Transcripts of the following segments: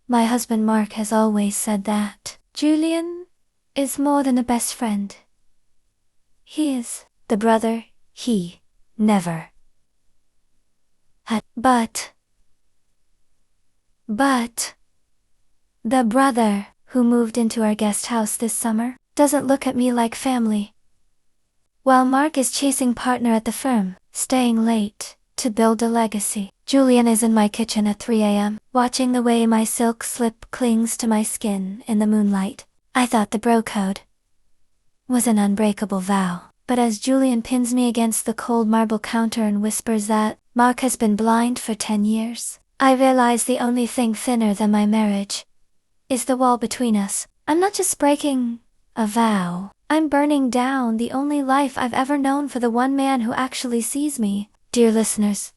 My husband Mark has always said that Julian is more than a best friend. He is the brother he never had. But the brother who moved into our guest house this summer doesn't look at me like family. While Mark is chasing partner at the firm, staying late to build a legacy, Julian is in my kitchen at 3 a.m., watching the way my silk slip clings to my skin in the moonlight. I thought the bro code was an unbreakable vow, but as Julian pins me against the cold marble counter and whispers that Mark has been blind for 10 years, I realize the only thing thinner than my marriage is the wall between us. I'm not just breaking a vow, I'm burning down the only life I've ever known for the one man who actually sees me. Dear listeners,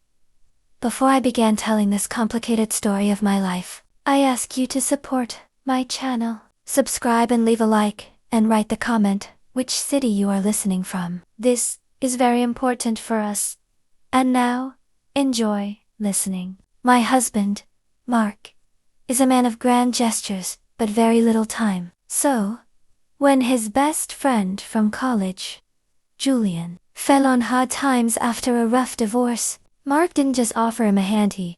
before I began telling this complicated story of my life, I ask you to support my channel, subscribe and leave a like, and write the comment which city you are listening from. This is very important for us. And now, enjoy listening. My husband, Mark, is a man of grand gestures, but very little time. So, when his best friend from college, Julian, fell on hard times after a rough divorce, Mark didn't just offer him a hand, he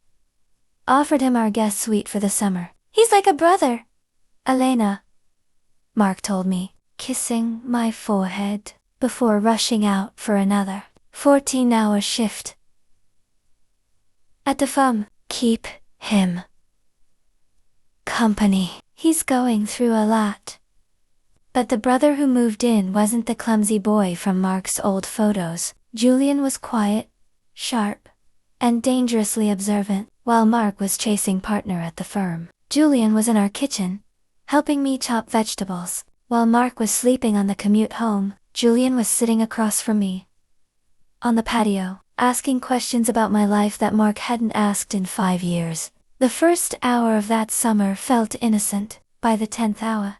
offered him our guest suite for the summer. He's like a brother, Elena, Mark told me, kissing my forehead before rushing out for another 14-hour shift at the firm. Keep him company. He's going through a lot. But the brother who moved in wasn't the clumsy boy from Mark's old photos. Julian was quiet, sharp, and dangerously observant, while Mark was chasing partner at the firm. Julian was in our kitchen, helping me chop vegetables. While Mark was sleeping on the commute home, Julian was sitting across from me on the patio, asking questions about my life that Mark hadn't asked in 5 years. The first hour of that summer felt innocent. By the 10th hour,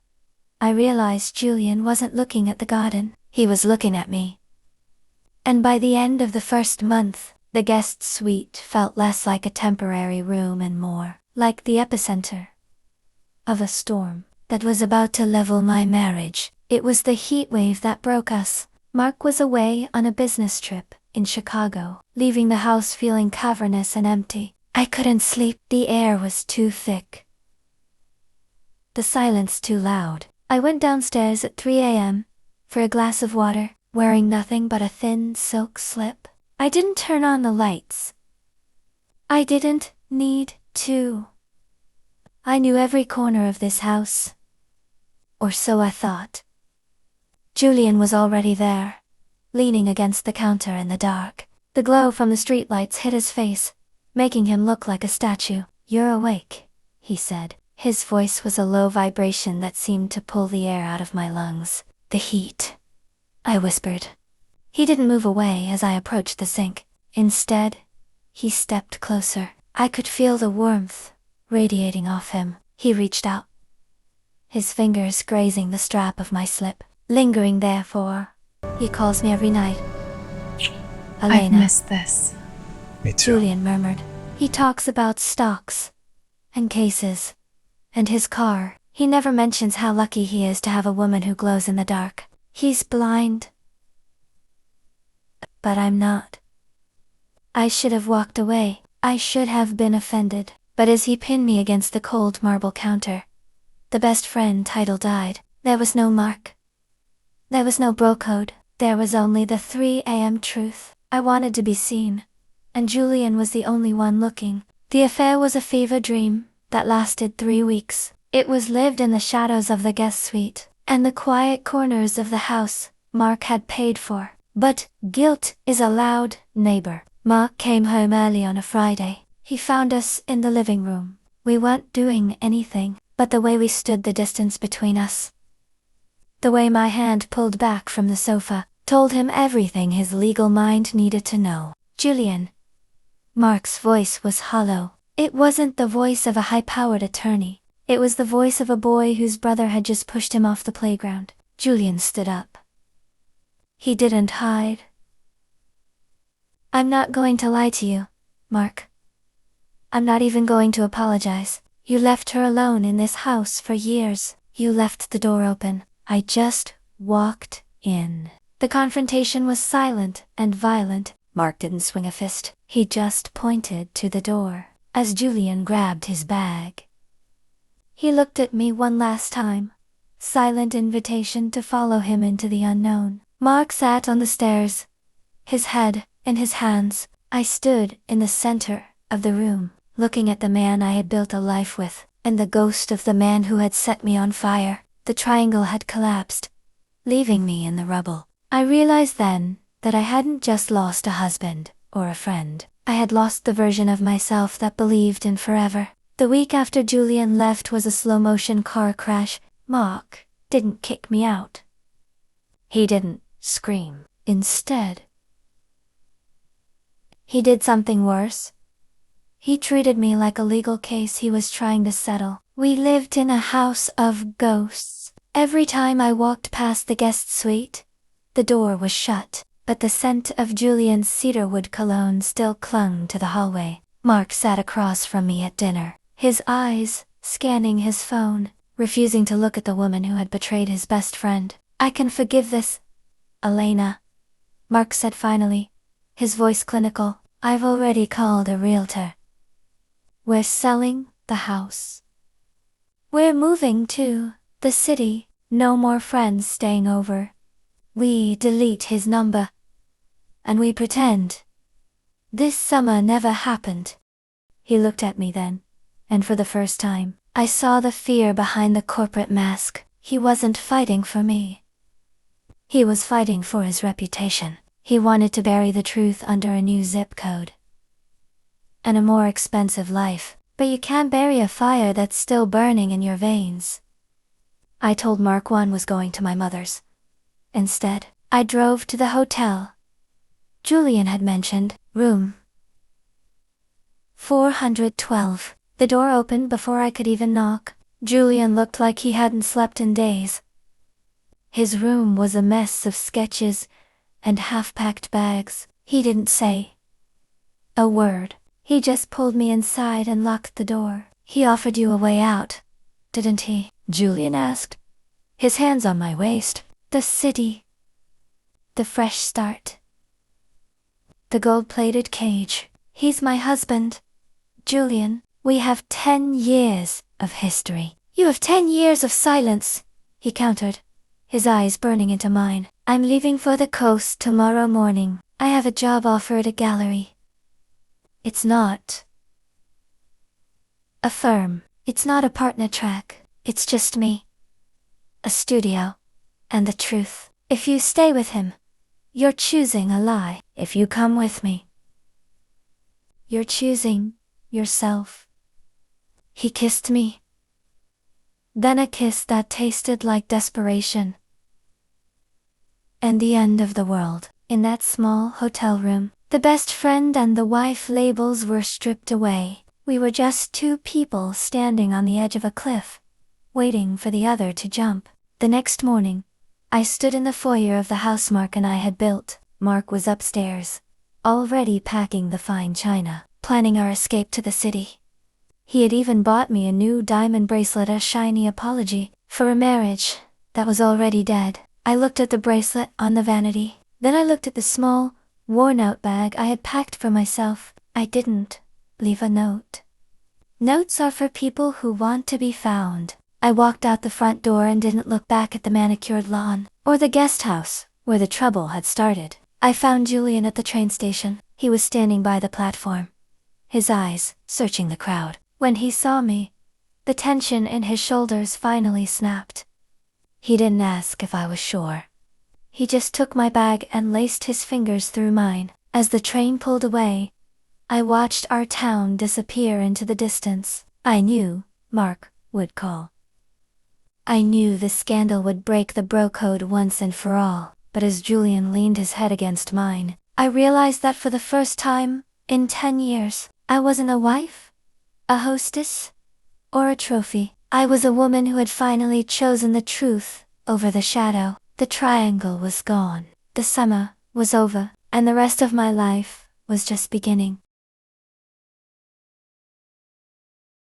I realized Julian wasn't looking at the garden, he was looking at me. And by the end of the first month, the guest suite felt less like a temporary room and more like the epicenter of a storm that was about to level my marriage. It was the heat wave that broke us. Mark was away on a business trip in Chicago, leaving the house feeling cavernous and empty. I couldn't sleep. The air was too thick, the silence too loud. I went downstairs at 3 a.m. for a glass of water, wearing nothing but a thin silk slip. I didn't turn on the lights. I didn't need to. I knew every corner of this house. Or so I thought. Julian was already there, leaning against the counter in the dark. The glow from the streetlights hit his face, making him look like a statue. "You're awake," he said. His voice was a low vibration that seemed to pull the air out of my lungs. "The heat," I whispered. He didn't move away as I approached the sink. Instead, he stepped closer. I could feel the warmth radiating off him. He reached out, his fingers grazing the strap of my slip, lingering there for... He calls me every night. Elena. I've missed this. Me too. Julian murmured. He talks about stocks and cases and his car. He never mentions how lucky he is to have a woman who glows in the dark. He's blind. But I'm not. I should have walked away. I should have been offended. But as he pinned me against the cold marble counter, the best friend title died. There was no Mark. There was no bro code. There was only the 3 a.m. truth. I wanted to be seen, and Julian was the only one looking. The affair was a fever dream that lasted 3 weeks. It was lived in the shadows of the guest suite and the quiet corners of the house Mark had paid for. But guilt is a loud neighbor. Mark came home early on a Friday. He found us in the living room. We weren't doing anything, but the way we stood, the distance between us, the way my hand pulled back from the sofa, told him everything his legal mind needed to know. "Julian." Mark's voice was hollow. It wasn't the voice of a high-powered attorney. It was the voice of a boy whose brother had just pushed him off the playground. Julian stood up. He didn't hide. "I'm not going to lie to you, Mark. I'm not even going to apologize. You left her alone in this house for years. You left the door open. I just walked in. The confrontation was silent and violent. Mark didn't swing a fist. He just pointed to the door. As Julian grabbed his bag, he looked at me one last time. Silent invitation to follow him into the unknown. Mark sat on the stairs, his head in his hands. I stood in the center of the room, looking at the man I had built a life with, and the ghost of the man who had set me on fire. The triangle had collapsed, leaving me in the rubble. I realized then that I hadn't just lost a husband or a friend. I had lost the version of myself that believed in forever. The week after Julian left was a slow-motion car crash. Mark didn't kick me out. He didn't scream. Instead, he did something worse. He treated me like a legal case he was trying to settle. We lived in a house of ghosts. Every time I walked past the guest suite, the door was shut, but the scent of Julian's cedarwood cologne still clung to the hallway. Mark sat across from me at dinner, his eyes scanning his phone, refusing to look at the woman who had betrayed his best friend. I can forgive this, Elena, Mark said finally, his voice clinical. I've already called a realtor. We're selling the house. We're moving to the city. No more friends staying over. We delete his number. And we pretend this summer never happened. He looked at me then, and for the first time, I saw the fear behind the corporate mask. He wasn't fighting for me. He was fighting for his reputation. He wanted to bury the truth under a new zip code and a more expensive life. But you can't bury a fire that's still burning in your veins. I told Mark one was going to my mother's. Instead, I drove to the hotel Julian had mentioned, room 412. The door opened before I could even knock. Julian looked like he hadn't slept in days. His room was a mess of sketches and half-packed bags. He didn't say a word. He just pulled me inside and locked the door. He offered you a way out, didn't he? Julian asked, his hands on my waist. The city. The fresh start. The gold-plated cage. He's my husband, Julian. We have 10 years of history. You have 10 years of silence, he countered, his eyes burning into mine. I'm leaving for the coast tomorrow morning. I have a job offer at a gallery. It's not a firm. It's not a partner track. It's just me. A studio. And the truth. If you stay with him, you're choosing a lie. If you come with me, you're choosing yourself. He kissed me. Then a kiss that tasted like desperation. And the end of the world. In that small hotel room, the best friend and the wife labels were stripped away. We were just two people standing on the edge of a cliff, waiting for the other to jump. The next morning, I stood in the foyer of the house Mark and I had built. Mark was upstairs, already packing the fine china, planning our escape to the city. He had even bought me a new diamond bracelet, a shiny apology for a marriage that was already dead. I looked at the bracelet on the vanity. Then I looked at the small, worn-out bag I had packed for myself. I didn't leave a note. Notes are for people who want to be found. I walked out the front door and didn't look back at the manicured lawn, or the guest house, where the trouble had started. I found Julian at the train station. He was standing by the platform, his eyes searching the crowd. When he saw me, the tension in his shoulders finally snapped. He didn't ask if I was sure. He just took my bag and laced his fingers through mine. As the train pulled away, I watched our town disappear into the distance. I knew Mark would call. I knew the scandal would break the bro code once and for all, but as Julian leaned his head against mine, I realized that for the first time in 10 years, I wasn't a wife, a hostess, or a trophy. I was a woman who had finally chosen the truth over the shadow. The triangle was gone. The summer was over, and the rest of my life was just beginning.